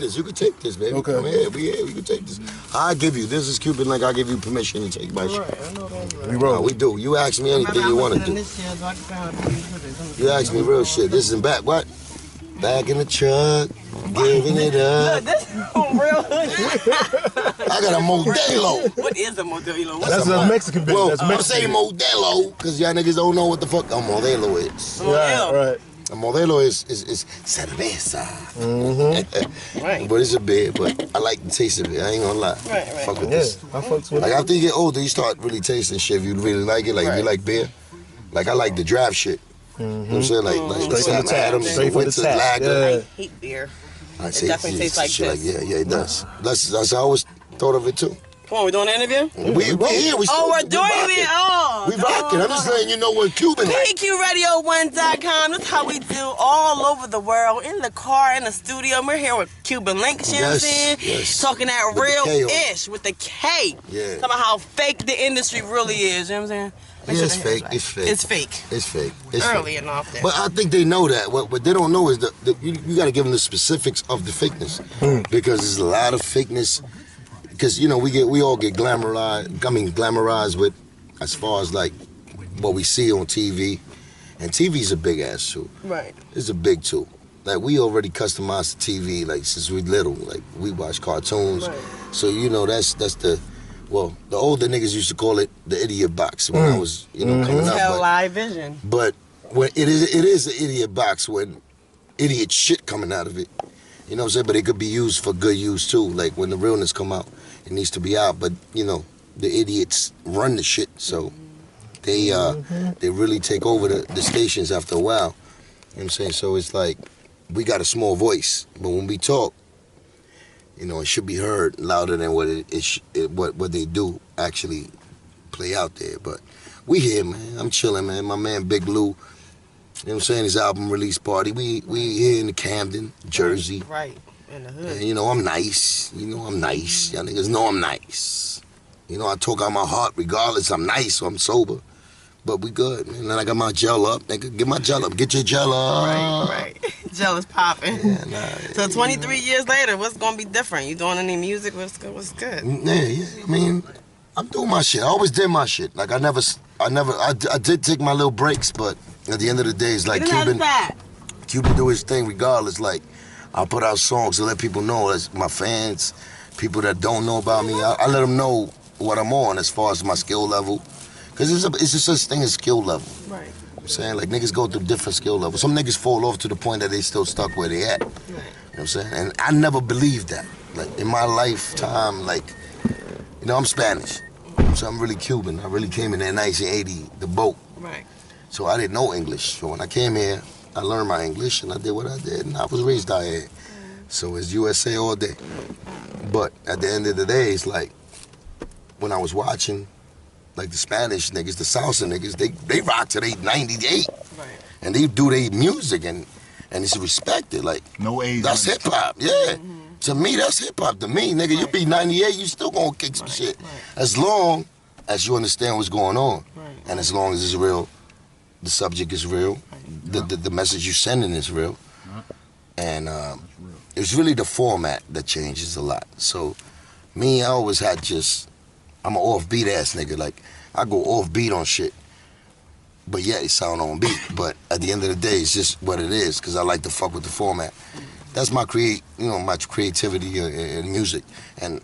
You can take this, baby. Okay. Come here, we can take this. I give you, this is Cuban Link, I give you permission to take my shit. Right, I know that's right. We roll. No, we do. You ask me anything you want to do. You ask me real shit. This is back, what? Back in the truck, giving it up. Look, this is real hood. I got a Modelo. What is a Modelo? That's a Mexican bitch. Well, That's I'm Mexican. saying Modelo, because y'all niggas don't know what the fuck a Modelo is. Right. A Modelo is cerveza. Right. But it's a beer, but I like the taste of it. I ain't gonna lie. Right. Fuck with Yeah, this. I fucks with Like it. after you get older, you start really tasting shit. If you really like it, like if you like beer. Like I like the draft shit. You know what I'm saying? Like Straight from the Sam tap. Adams, Straight from the Winter tap. Lager. Yeah. I hate beer. I It definitely tastes like shit this. yeah, it does. That's how I always thought of it too. Come on, we doing an interview? We here. We Oh, we're we doing rocking. it. Oh. We rocking. I'm just letting you know we're Cuban. Like. PQRadio1.com. That's how we do all over the world. In the car, in the studio. We're here with Cuban Links, you know what I'm saying? Yes. Talking that With the K on real-ish with the K. Yeah. Talking about how fake the industry really is, you know what I'm saying? Make Yeah, sure it's they hear fake. us right. It's fake. It's fake. It's fake. It's Early fake. and often. But I think they know that. What they don't know is that you got to give them the specifics of the fakeness, because there's a lot of fakeness. Because you know we all get glamorized with, as far as like what we see on TV, and TV's a big ass tool. Right. It's a big tool. Like we already customized the TV like since we little. Like we watch cartoons, Right. so you know that's the. Well, the older niggas used to call it the idiot box when I was, coming up. Tell But, live vision. but when it is an idiot box when idiot shit coming out of it. You know what I'm saying? But it could be used for good use too. Like when the realness come out, it needs to be out. But the idiots run the shit, so they really take over the stations after a while. You know what I'm saying? So it's like we got a small voice, but when we talk, it should be heard louder than what what they do actually play out there. But we here, man. I'm chilling, man. My man Big Lou, you know what I'm saying, his album release party. We here in the Camden, Jersey. Right. In the hood. And I'm nice. I'm nice. Y'all niggas know I'm nice. I talk out my heart regardless. I'm nice, so I'm sober. But we good, man. And I got my gel up. Nigga, get my gel up. Get your gel up. Right. Gel is popping. Yeah, nah, So 23 years later, what's gonna be different? You doing any music? What's good? Yeah. I mean, I'm doing my shit. I always did my shit. Like I did take my little breaks, but at the end of the day, it's like Cuban do his thing regardless. Like I'll put out songs to let people know, as my fans, people that don't know about me, I let them know what I'm on as far as my skill level. Because it's just such thing as skill level. Right. I'm saying, like, niggas go through different skill levels. Some niggas fall off to the point that they still stuck where they at. Right. You know what I'm saying? And I never believed that. Like, in my lifetime, like, I'm Spanish. So I'm really Cuban. I really came in there in 1980, the boat. Right. So I didn't know English. So when I came here, I learned my English and I did what I did. And I was raised out here. So it's USA all day. But at the end of the day, it's like, when I was watching, like the Spanish niggas, the salsa niggas, they rock till they 98. Right. And they do their music and it's respected. Like, No age. that's hip hop, yeah. To me, that's hip hop. To me, nigga, you be 98, you still gonna kick some shit. Right. As long as you understand what's going on. Right. And as long as it's real, the subject is real, the message you're sending is real. And it's really the format that changes a lot. So me, I always had I'm an offbeat ass nigga. Like, I go offbeat on shit. But yeah, it sound on beat. But at the end of the day, it's just what it is, because I like to fuck with the format. That's my my creativity in music. And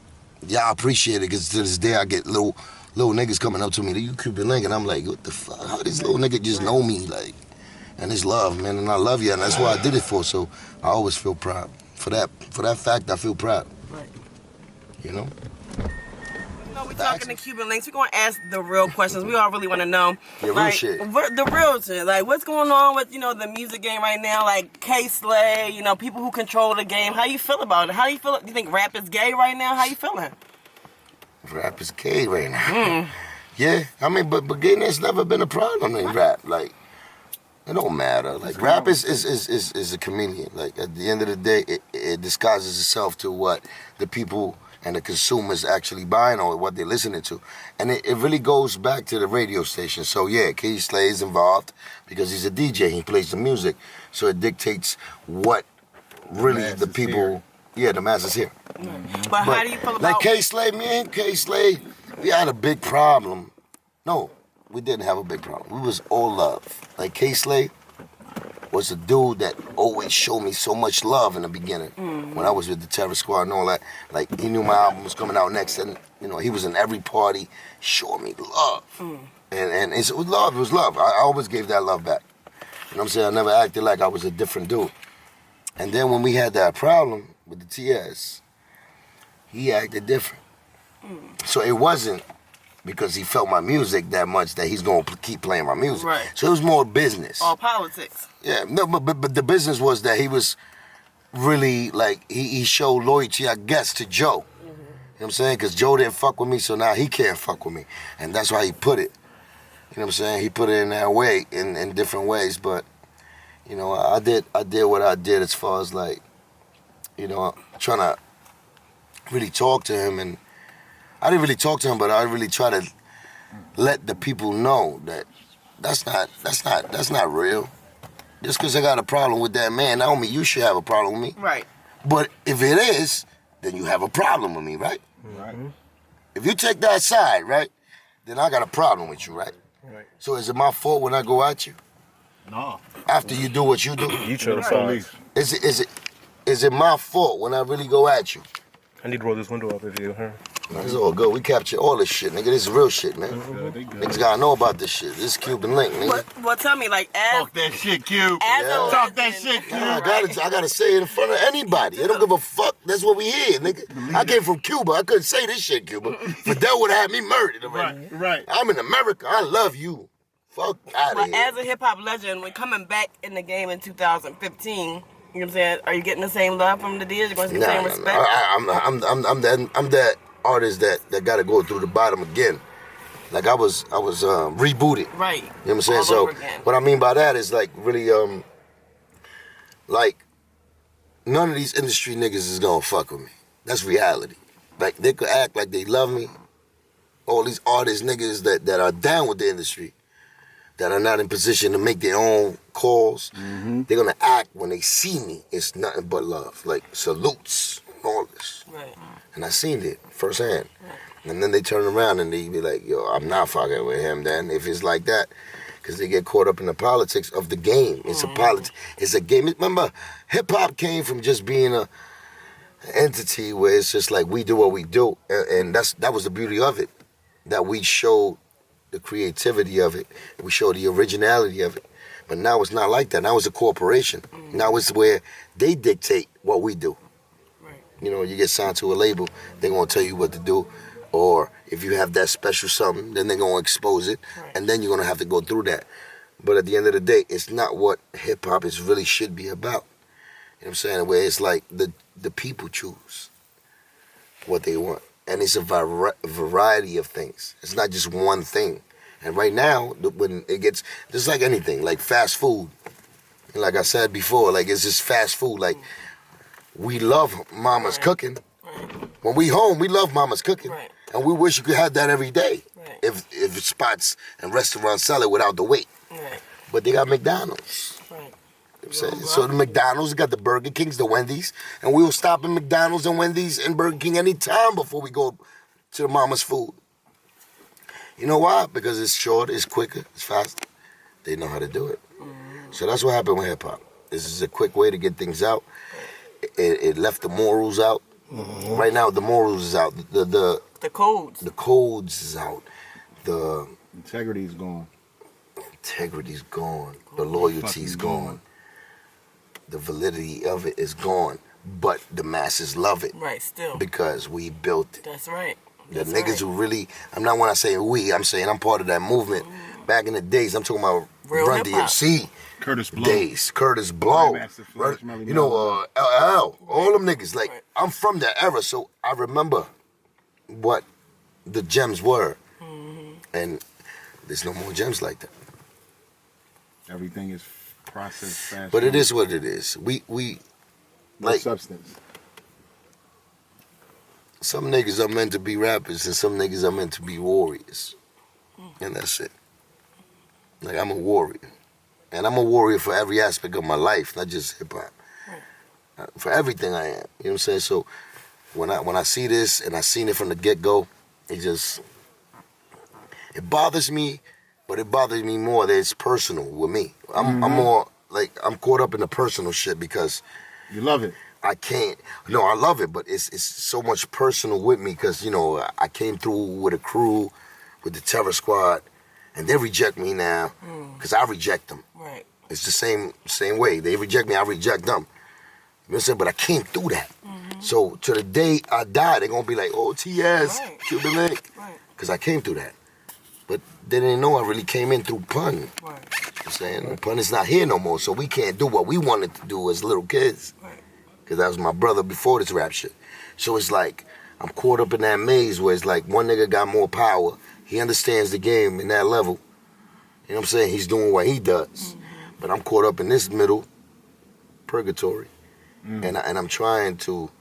y'all appreciate it, because to this day I get little niggas coming up to me, you Cuban Link, and I'm like, what the fuck? How this little nigga just know me? Like, and it's love, man, and I love you, and that's what I did it for. So I always feel proud. For that fact, I feel proud. Right. You know? We're talking to Cuban Links. We're going to ask the real questions. We all really want to know. Yeah, real shit. The real shit. Like, what's going on with, the music game right now? Like, K-Slay, people who control the game. How you feel about it? How you feel? Do you think rap is gay right now? How you feeling? Rap is gay right now. Yeah, I mean, but gayness never been a problem in rap. Like, it don't matter. Like, rap is a chameleon. Like, at the end of the day, it disguises itself to what the people and the consumers actually buying or what they're listening to. And it really goes back to the radio station. So yeah, K-Slay is involved because he's a DJ, he plays the music. So it dictates what really the people, Yeah, the master's here. But how do you feel about like K-Slay, me and K-Slay, we had a big problem. No, we didn't have a big problem. We was all love. Like K-Slay was a dude that always showed me so much love in the beginning. When I was with the Terror Squad and all that. Like, he knew my album was coming out next, and he was in every party showing me love. And it was love. It was love. I always gave that love back. You know what I'm saying? I never acted like I was a different dude. And then when we had that problem with the TS, he acted different. So it wasn't because he felt my music that much that he's going to keep playing my music. Right. So it was more business. all politics? Yeah, no, but the business was that he was really, like, he showed loyalty, I guess, to Joe. You know what I'm saying? Because Joe didn't fuck with me, so now he can't fuck with me. And that's why he put it. You know what I'm saying? He put it in that way, in different ways. But, I did what I did as far as, like, trying to really talk to him. And I didn't really talk to him, but I really try to let the people know that that's not real. Just because I got a problem with that man, that don't mean you should have a problem with me. Right. But if it is, then you have a problem with me, right? Right. If you take that side, right, then I got a problem with you, right? Right. So is it my fault when I go at you? No. After you do what you do? You chose Right. sides. Is it my fault when I really go at you? I need to roll this window up if you heard. Man, it's all good. We capture all this shit, nigga. This is real shit, man. They good. Niggas gotta know about this shit. This is Cuban Link, nigga. Well, tell me, like, as Talk that shit, Cube. as Yeah. a Talk that legend, shit, Cube. Nah, I gotta say it in front of anybody. I don't give a fuck. That's what we here, nigga. I came from Cuba. I couldn't say this shit, Cuba. Fidel would have had me murdered already. Right. I'm in America. I love you. Fuck out of But here. as a hip hop legend, when coming back in the game in 2015, you know what I'm saying? Are you getting the same love from the D's? You going to get the same respect? I'm that artist that got to go through the bottom again. Like I was rebooted. Right. You know what I'm saying? All So over again. what I mean by that is like really like none of these industry niggas is gonna fuck with me. That's reality. Like they could act like they love me. All these artists niggas that are down with the industry, that are not in position to make their own calls, they're gonna act when they see me. It's nothing but love. Like salutes, all this. Right. And I seen it firsthand. And then they turn around and they be like, yo, I'm not fucking with him then, if it's like that. Because they get caught up in the politics of the game. It's it's a game. Remember, hip-hop came from just being an entity where it's just like we do what we do. And that was the beauty of it. That we showed the creativity of it. We showed the originality of it. But now it's not like that. Now it's a corporation. Now it's where they dictate what we do. You get signed to a label, they're going to tell you what to do. Or if you have that special something, then they're going to expose it. Right. And then you're going to have to go through that. But at the end of the day, it's not what hip-hop is really should be about. You know what I'm saying? Where it's like the people choose what they want. And it's a variety of things. It's not just one thing. And right now, when it gets, just like anything, like fast food. Like I said before, like it's just fast food. Like, we love mama's cooking. When we home, we love mama's cooking. Right. And we wish you could have that every day. Right. If spots and restaurants sell it without the wait. Right. But they got McDonald's. Right. You know what I'm saying? So the McDonald's got the Burger Kings, the Wendy's. And we will stop at McDonald's and Wendy's and Burger King any time before we go to the mama's food. You know why? Because it's shorter, it's quicker, it's faster. They know how to do it. So that's what happened with hip-hop. This is a quick way to get things out. It left the morals out. Right now, the morals is out. The codes. The codes is out. The Integrity's gone. integrity's gone. The loyalty's gone. The validity of it is gone. But the masses love it. Right, still. Because we built it. That's right. The That's niggas right. who really, I'm not when I say we, I'm saying I'm part of that movement. Back in the days, I'm talking about Real Run hip-hop. DMC Curtis Blow. days. Curtis Blow. Grandmaster Flash, Melly LL. All them niggas. Like, Right. I'm from that era, so I remember what the gems were. And there's no more gems like that. Everything is processed fast. But it is what it is. We no like, substance. some niggas are meant to be rappers and some niggas are meant to be warriors. And that's it. Like, I'm a warrior. And I'm a warrior for every aspect of my life, not just hip-hop. for everything I am. You know what I'm saying? So when I see this and I seen it from the get-go, it bothers me, but it bothers me more that it's personal with me. I'm more like, I'm caught up in the personal shit because You love it. I can't. No, I love it, but it's so much personal with me because, you know, I came through with a crew, with the Terror Squad, and they reject me now because I reject them. Right. It's the same way. They reject me, I reject them. You know what I'm saying? But I came through that. So to the day I die, they're going to be like, oh, T.S., Right. Cuban Link. Right. Because I came through that. But they didn't know I really came in through Pun. You know Right. what I'm saying? Pun is not here no more, so we can't do what we wanted to do as little kids. Right. Because that was my brother before this rap shit. So it's like, I'm caught up in that maze where it's like one nigga got more power. He understands the game in that level. You know what I'm saying? He's doing what he does. But I'm caught up in this middle purgatory. And I'm trying to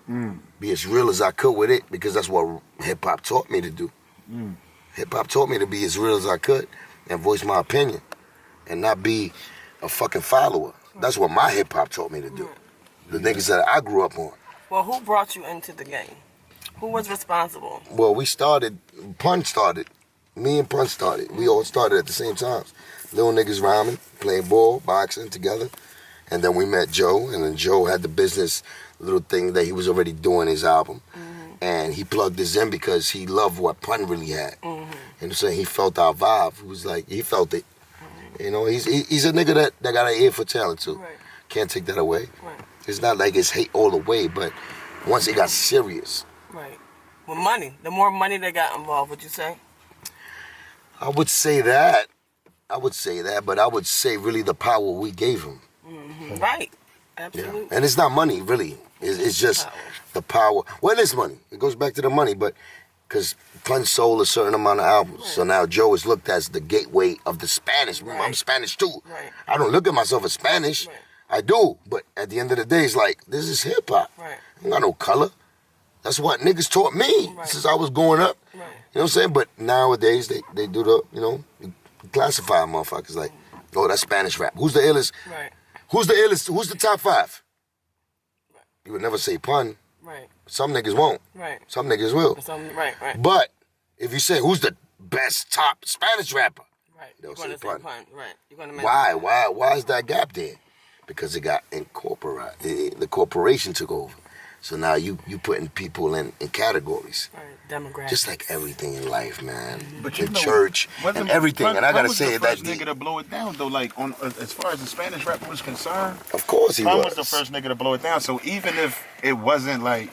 be as real as I could with it because that's what hip-hop taught me to do. Hip-hop taught me to be as real as I could and voice my opinion and not be a fucking follower. That's what my hip-hop taught me to do. The niggas that I grew up on. Well, who brought you into the game? Who was responsible? Well, we started, Pun started. Me and Pun started. We all started at the same time. Little niggas rhyming, playing ball, boxing together. And then we met Joe, and then Joe had the business little thing that he was already doing his album. And he plugged this in because he loved what Pun really had. And so he felt our vibe. It was like, he felt it. You know, he's a nigga that got an ear for talent too. Right. Can't take that away. Right. It's not like it's hate all the way, but once it got serious, Right. With money. The more money that got involved, would you say? I would say that. But I would say really the power we gave him. Right. Yeah. Absolutely. And it's not money, really. It's just Power. the power. Well, it is money. It goes back to the money, but because Pun sold a certain amount of albums. So now Joe is looked as the gateway of the Spanish. I'm Right. Spanish too. Right. I don't look at myself as Spanish. Right. I do. But at the end of the day, it's like, this is hip hop. Right. I ain't got no color. That's what niggas taught me Right. since I was growing up. Right. You know what I'm saying? But nowadays, they do the, you know, classify motherfuckers like, oh, that's Spanish rap. Who's the illest? Right. Who's the illest? Who's the top five? You would never say Pun. Right. Some niggas won't. Right. Some niggas will. Right. Right. But if you say who's the best top Spanish rapper, Right. They'll You're going say to say Pun. Pun. Right. You're going to why is that gap there? Because it got incorporated. The corporation took over. So now you putting people in categories. Right. Demographics. Just like everything in life, man. But in church and everything. And I gotta say that that was the first nigga to blow it down though. Like on as far as the Spanish rap was concerned, of course he Pun was. was the first nigga to blow it down. So even if it wasn't like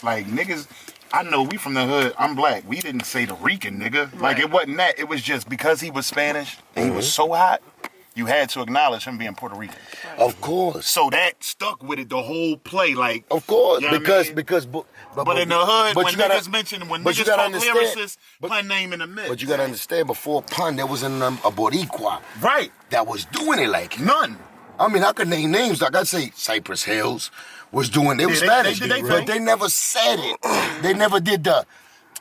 niggas, I know we from the hood. I'm black. We didn't say the Rican nigga. Like it wasn't that. It was just because he was Spanish and he was so hot. You had to acknowledge him being Puerto Rican. Of course. So that stuck with it the whole play. Like Of course. You know what I because mean? But in the hood, when you gotta- niggas mention when but you niggas gotta talk understand- lyricists, but- Pun name in the mix. But you gotta understand, before Pun, there wasn't a Boricua Right. that was doing it like him. None. I mean, I could name names. Like I say, Cypress Hills was doing. They were Yeah, they Spanish, did they but thing. they never said it. They never did the.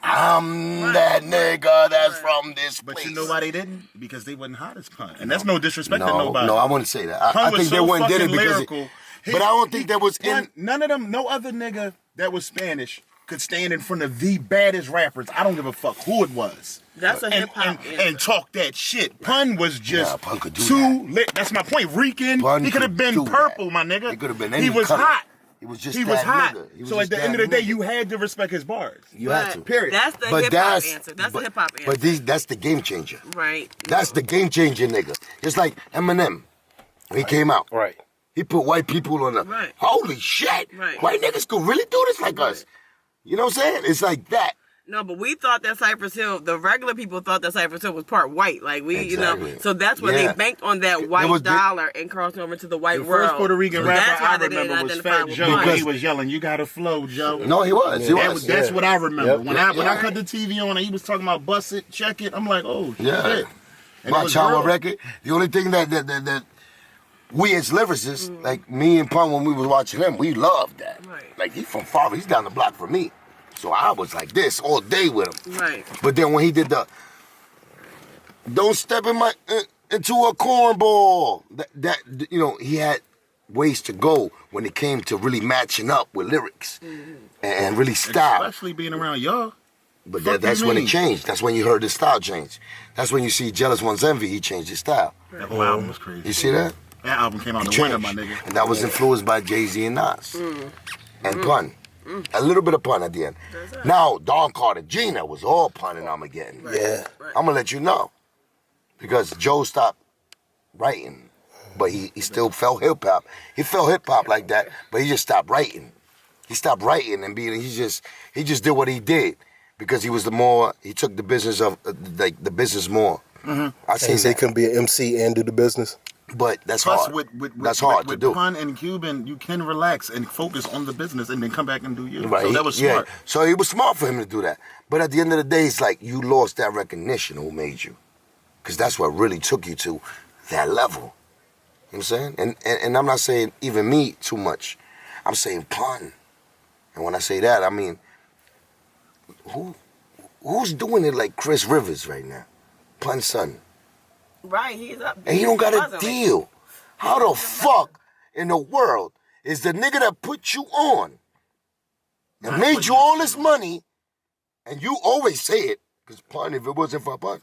I'm that nigga that's from this place. But you know why they didn't? Because they wasn't hot as Pun. And that's no disrespect to No, nobody. no, I wouldn't say that. I Pun was think they so wouldn't did it fucking because. lyrical. But I don't think there was Pun, in. none of them, no other nigga that was Spanish could stand in front of the baddest rappers. I don't give a fuck who it was. That's a and, hip hop and talk that shit. Pun was just Pun could do too that. lit. That's my point. Rican, Pun he could have could been do purple, that. my nigga. He could have been He any was color. hot. He was just He that was hot. nigga. He was So just at the end of that the day, nigga. you had to respect his bars. You had to. Period. That's the But hip hop that's answer. That's but, the hip hop answer. But that's the game changer. Right. That's the game changer, nigga. Just like Eminem, when he came out. Right. He put white people on the. Right. Holy shit! Right. White niggas could really do this like us. You know what I'm saying? It's like that. No, but we thought that Cypress Hill, the regular people thought that Cypress Hill was part white. Like we, you Exactly. know, so that's why Yeah. they banked on that It white was big- dollar and crossed over to the white The world. first Puerto Rican So rapper that's why I they didn't remember was identify Fat with Joe. Pun. Because- He was yelling, "You got to flow, Joe." No, he was. He was. That's what I remember. Yep. When I cut the TV on and he was talking about bust it, check it, I'm like, oh Yeah. shit. And it Watch was our real. record. The only thing that we as lyricists, like me and Pun, when we was watching him, we loved that. Right. Like he's from far, he's down the block from me. So I was like this all day with him. Right. But then when he did the "Don't step in my into a cornball," that you know, he had ways to go when it came to really matching up with lyrics and really style. Especially being around y'all. But Fuck that's you when mean? it changed. That's when you heard his style change. That's when you see Jealous One's Envy, he changed his style. That whole album was crazy. You see that? That album came out in He the winter, changed. my nigga. And that was influenced by Jay-Z and Nas. And pun. A little bit of pun at the end. Now, Don Cartagena was all pun in Armageddon. Yeah. I'm gonna let you know. Because Joe stopped writing. But he still felt hip hop. He felt hip hop like that, but he just stopped writing. He stopped writing and being. He just did what he did because he took the business of like the business more. I seen And they that, couldn't be an MC and do the business. but that's Plus, hard. with That's hard to do. Pun and Cuban, you can relax and focus on the business and then come back and do you. Right. So that was smart. So it was smart for him to do that. But at the end of the day, it's like you lost that recognition who made you. Because that's what really took you to that level. You know what I'm saying? And I'm not saying even me too much. I'm saying pun. And when I say that, I mean, who's doing it like Chris Rivers right now? Pun's son. Right, he's up. And he don't got a Wasn't deal. How the fuck in the world is the nigga that put you on and made you all this money, and you always say it, because pun, if it wasn't for pun,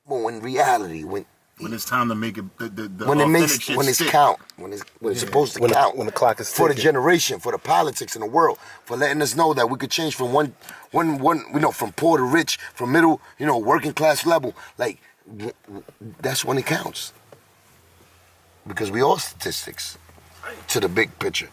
but when reality, when it's time to make it, the when it authentic makes, shit when it's stick. count, when it's supposed to When count, the clock is for the ticking. generation, for the politics in the world, for letting us know that we could change from one, from poor to rich, from middle, working class level. Like that's when it counts, because we all statistics to the big picture.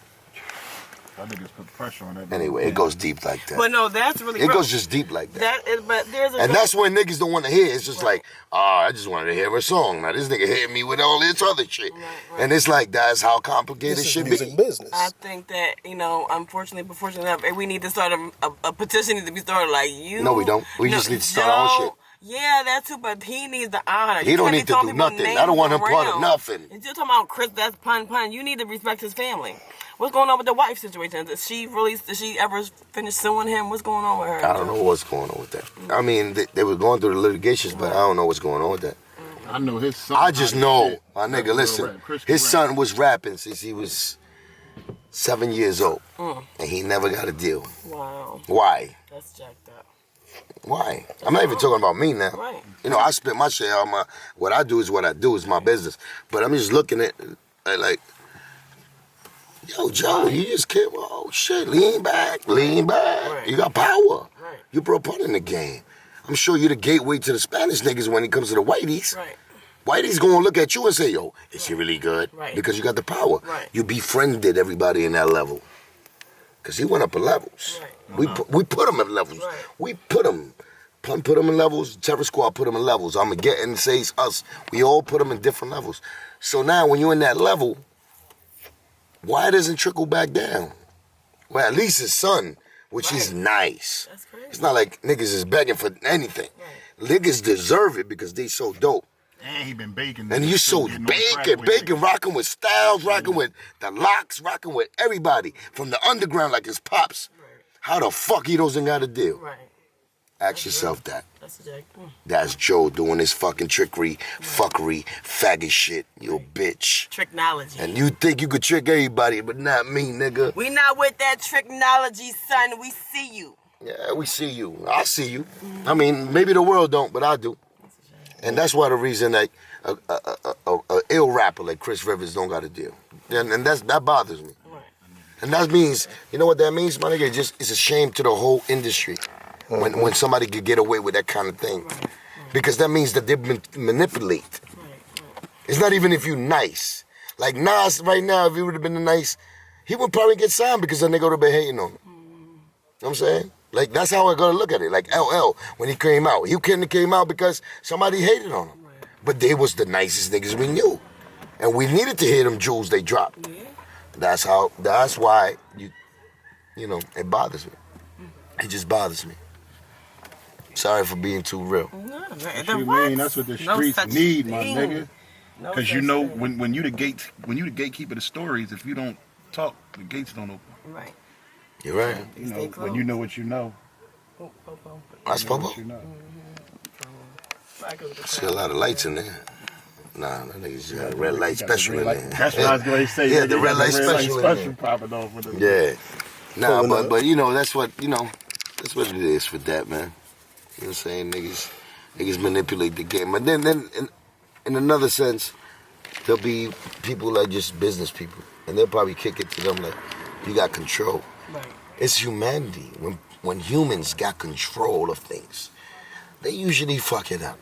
That niggas put pressure on that. Anyway, it goes deep like that. But no, that's really It real. goes just deep like that. But there's a And that's when niggas don't want to hear. It's just like, I just wanted to hear a song. Now this nigga hit me with all this other shit. Right. And it's like, that's how complicated This is shit music be. business. I think that, unfortunately, enough, we need to start a petition needs to be started like you. No, we don't. We just need to start our own shit. Yeah, that too, but he needs the honor. He You don't can't need be to throwing do people's nothing. names I don't want him part of around. nothing. And you're talking about Chris, that's pun. You need to respect his family. What's going on with the wife situation? Did she ever finish suing him? What's going on with her? I don't know what's going on with that. I mean, they were going through the litigations, but I don't know what's going on with that. I know his son. I just know, my That's nigga, real listen, rap. Chris his can son rap. was rapping since he was 7 years old, and he never got a deal. Wow, Why? that's jacked up. Why? I'm not even talking about me now. Right. I spit my shit out. What I do is what I do. It's my business. But I'm just looking at like, yo, Joe, you just can't. Oh shit, lean back. Right. You got power. Right. You brought pun in the game. I'm sure you're the gateway to the Spanish niggas when it comes to the whiteys. Right. Whitey's gonna look at you and say, yo, is she really good? Right. Because you got the power. Right. You befriended everybody in that level. Because he went up in levels. Right. We put him in levels. Right. We put him. Pun put him in levels. Terror Squad put him in levels. Armageddon says us. We all put him in different levels. So now when you're in that level, why doesn't it trickle back down? Well, at least his son, which is nice. That's crazy. It's not like niggas is begging for anything. Niggas deserve it because they so dope. And he been baking. And you so baking, rocking with Styles, rocking with the Locks, rocking with everybody from the underground like his pops. Right. How the fuck he doesn't got a deal? Right. Ask yourself that. That's jacked. That's Joe doing his fucking trickery, fuckery, faggot shit, you a bitch. Tricknology. And you think you could trick everybody, but not me, nigga. We not with that tricknology, son. We see you. Yeah, we see you. I see you. I mean, maybe the world don't, but I do. And that's why the reason like a ill rapper like Chris Rivers don't got a deal. And that bothers me. Right. And that means, you know what that means, my nigga? It's a shame to the whole industry when somebody could get away with that kind of thing. Because that means that they've been manipulated. It's not even if you nice. Like Nas right now, if he would have been nice, he would probably get signed because the nigga would have been hating on him. You know what I'm saying? Like, that's how I gotta look at it. Like LL, when he came out, he couldn't have came out because somebody hated on him. But they was the nicest niggas we knew. And we needed to hear them jewels they dropped. Yeah. That's why, you know, it bothers me. It just bothers me. Sorry for being too real. No, You mean that's what the streets such need, my thing. nigga. No Because such you know thing. when you the gatekeeper of stories, if you don't talk, the gates don't open. Right. You're right. You Stay know, close. when you know what you know. Oh, oh, oh. That's Popo. What you know. I go with the I see a lot of lights in there. Nah, that nigga's got a red light special in there. That's what I was going to say. Yeah, the red light special in there. popping off with it. Yeah. Nah, Pulling but up. you know, that's what it is with that, man. You know what I'm saying? Niggas manipulate the game. But then in another sense, there'll be people like just business people. And they'll probably kick it to them like, you got control. Right. It's humanity. When humans got control of things, they usually fuck it up.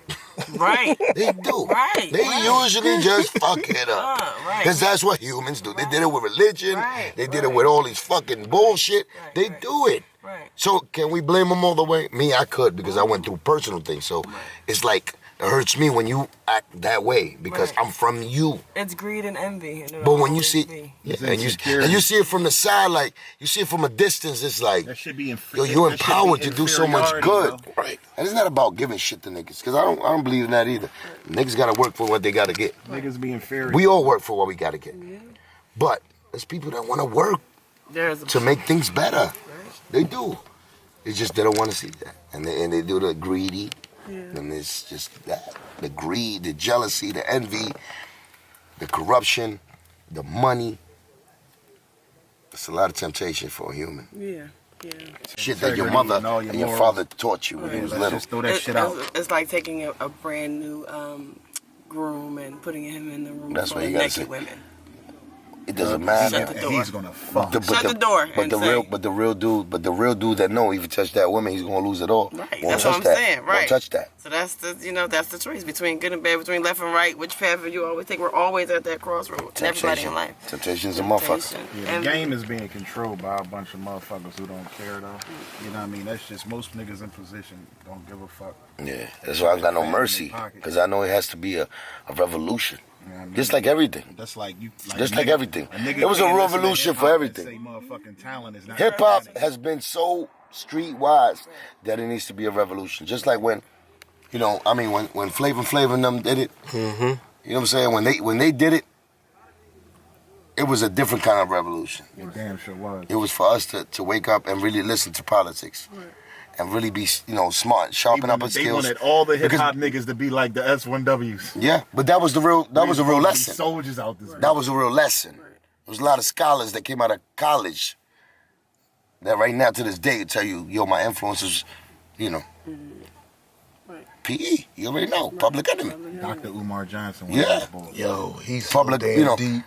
Right. They do. Right, They right. usually just fuck it up. Right. Because that's what humans do. They did it with religion. Right, They did it with all these fucking bullshit. Right, They right. do it. Right. So can we blame them all the way? Me, I could because I went through personal things. So it's like, it hurts me when you act that way because Right. I'm from you. It's greed and envy. And But when you see, be. yeah, It's and insecurity. you see it from the side, like you see it from a distance, it's like, That should be yo, you're empowered to do so much good, right? And it's not about giving shit to niggas, because I don't believe in that either. Niggas gotta work for what they gotta get. Niggas be inferior. We all work for what we gotta get, but there's people that want to work There's a to make things better. They do. It's just they don't want to see that, and they do the greedy, and it's just that the greed, the jealousy, the envy, the corruption, the money. It's a lot of temptation for a human. Yeah. Shit that your Integrity mother and all your and your morals. father taught you when you was Let's little. just throw that shit out. It's like taking a brand new groom and putting him in the room That's full what of you gotta naked say. women. It doesn't Shut matter. the door. He's gonna fuck. Shut the door But and the say- real dude that know if you touch that woman, he's gonna lose it all. Right, Won't that's touch what I'm that. saying, right. Won't touch that. So that's the choice between good and bad, between left and right. Which path will you always take? We're always at that crossroad. And everybody in life. Temptation's a motherfucker. Temptation. Yeah, And- the game is being controlled by a bunch of motherfuckers who don't care though. You know what I mean? That's just most niggas in position don't give a fuck. Yeah, that's why I got no mercy, because I know it has to be a revolution. You know what I mean? Just like everything. That's like you. Just like everything. nigga It was a can't listen to revolution for hip-hop everything. and Say motherfucking talent is not Hip hop talent. has been so streetwise that it needs to be a revolution. Just like when, when Flavor Flav and them did it. You know what I'm saying? When they did it, it was a different kind of revolution. It damn sure was. It was for us to wake up and really listen to politics. And really be, smart, sharpen up our They skills. wanted all the hip Because- hop niggas to be like the S1Ws. Yeah, but that was a real lesson. Soldiers out this. That was a real lesson. There was a lot of scholars that came out of college that right now to this day tell you, yo, my influences, PE, you already know, Public Enemy. Dr. Umar Johnson. Yeah. Yo, he's Public, so damn deep.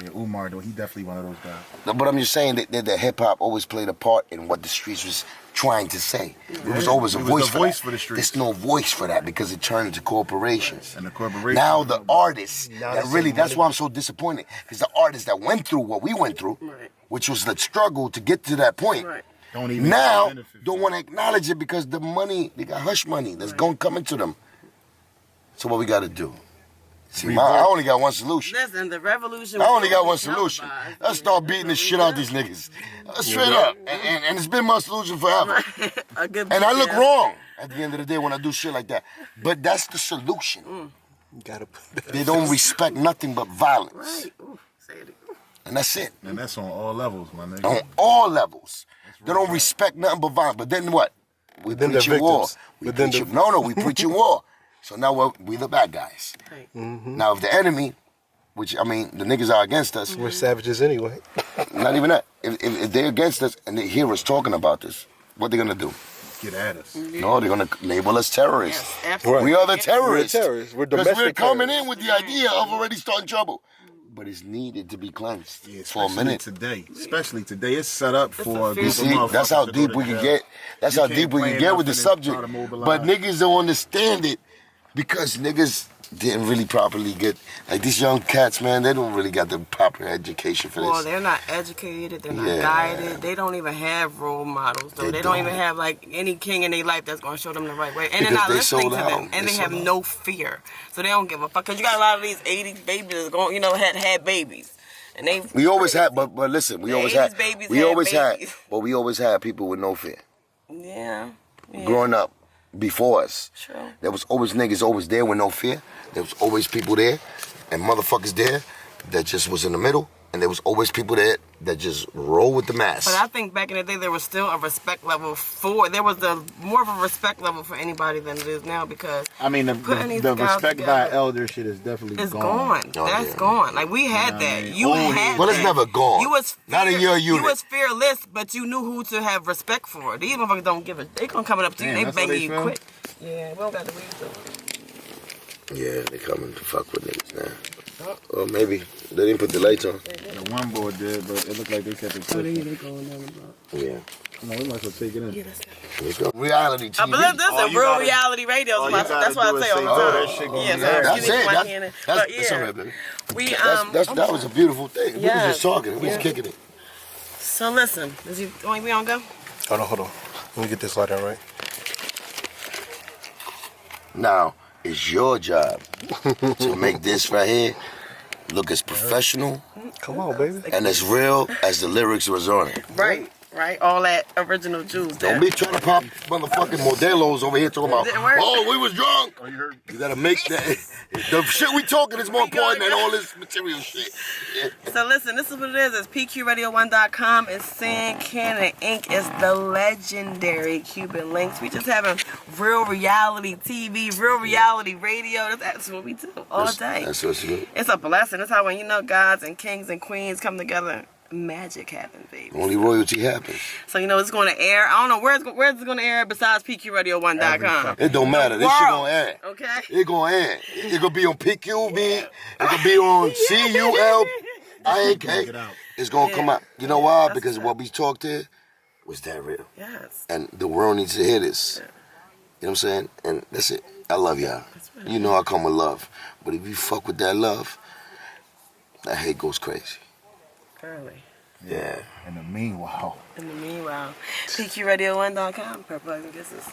Yeah, Umar though, he definitely one of those guys. But I'm just saying that hip hop always played a part in what the streets was trying to say. It was always a It was voice the for voice that. for the streets. There's no voice for that because it turned into corporations. And the corporation. Now the artists Now that they really, say that's money. why I'm so disappointed. Because the artists that went through what we went through, Right. which was the struggle to get to that point, Right. don't even now benefit don't from want to acknowledge it because the money, they got hush money that's going to come into them. So what we got to do? See, I only got one solution. Listen, the revolution. I only got one was solution. televised. Let's start beating the shit out of these niggas. Straight up. And it's been my solution forever. A good And I look yeah. wrong at the end of the day when I do shit like that. But that's the solution. You gotta put that. They don't respect nothing but violence. Right. Ooh, say it again. And that's it. And that's on all levels, my nigga. On all levels. They don't respect nothing but violence. But then what? We then they're preaching war. victims. We But then preaching, no, we preaching war. So now we the bad guys. Right. Now if the enemy, which the niggas are against us, We're savages anyway. not even that. If they're against us and they hear us talking about this, what they gonna do? Get at us. No, they're gonna label us terrorists. Yes, absolutely. We are the terrorists. We're terrorists. We're Because we're domestic coming terrorists. in with the idea of already starting trouble. But it's needed to be cleansed Yeah, for a especially minute. today. Especially today. It's set up for a a group You of see, motherfuckers that's how to go deep to we can jail. get. That's You how can't deep we play can get with the enough and subject. try to mobilize. But niggas don't understand it because niggas didn't really properly get, like these young cats, man, they don't really got the proper education for Well, this. they're not educated. They're not Yeah. guided. They don't even have role models. So They they don't even don't. have like any king in their life that's going to show them the right way. And they're Because not they listening sold to out. them. And They they have sold out. no fear. So they don't give a fuck. Because you got a lot of these 80s babies that's going, had babies. And they We always had, but listen, we The always 80s had, babies we had always had, babies. but we always had people with no fear. Yeah. Growing up before us, True. there was always niggas always there with no fear. There was always people there and motherfuckers there that just was in the middle and there was always people there that just roll with the mass. But I think back in the day there was still a respect level more of a respect level for anybody than it is now, because I mean, putting these the guys respect together by elder shit is definitely it's gone. gone. Oh, That's yeah. gone. Like we had that. You Old had heads. that. Well, it's never gone. You was Not in your unit. You was fearless, but you knew who to have respect for. These motherfuckers don't give a. They gonna coming up to you. Damn, They that's how banging they you feel? quick. Yeah, we don't got the weed though. Yeah, they coming to fuck with niggas now. Or maybe they didn't put the lights on. The one boy did, but it looked like they kept it pushing. They going down the block. Yeah. No, we might as well take it in. Yeah, that's good. Let's go. Reality TV. But this All is you real gotta- reality radio. all you That's gotta what do I is say all say, the "Oh, time. that shit gonna Yeah, be so there." That's excuse me it. for my That's, hand. that's, But that's yeah, all right, baby. we That was a beautiful thing. We Yeah. was just talking. We was Yeah. kicking it. So listen, we don't go? Hold on. Let me get this light on right. Now, it's your job to make this right here look as professional Come on, baby. and as real as the lyrics was on it. Right. All that original juice. Don't be trying to pop motherfucking Modelos over here talking about, Didn't work. oh, we was drunk. Oh, you heard? You gotta make that. The shit we talking is more important than all this material shit. Yeah. So listen, this is what it is. It's PQRadio1.com. It's San Cannon Inc. It's the legendary Cuban Links. We just having real reality TV, real reality radio. That's what we do all day. That's what's good. It's a blessing. That's how when gods and kings and queens come together, magic happens, baby. Only royalty happens. So it's going to air. I don't know where's it going to air besides PQRadio1.com. It don't matter. This shit gonna air. Okay. It gonna air. It gonna be on PQB. It gonna be on CULINK. It's gonna come out. You know why? Because what we talked here was that real. Yes. And the world needs to hear this. You know what I'm saying? And that's it. I love y'all. You know I come with love. But if you fuck with that love, that hate goes crazy. Early. Yeah. In the meanwhile. In the meanwhile, PQRadio1.com. Purple Hugs and Kisses.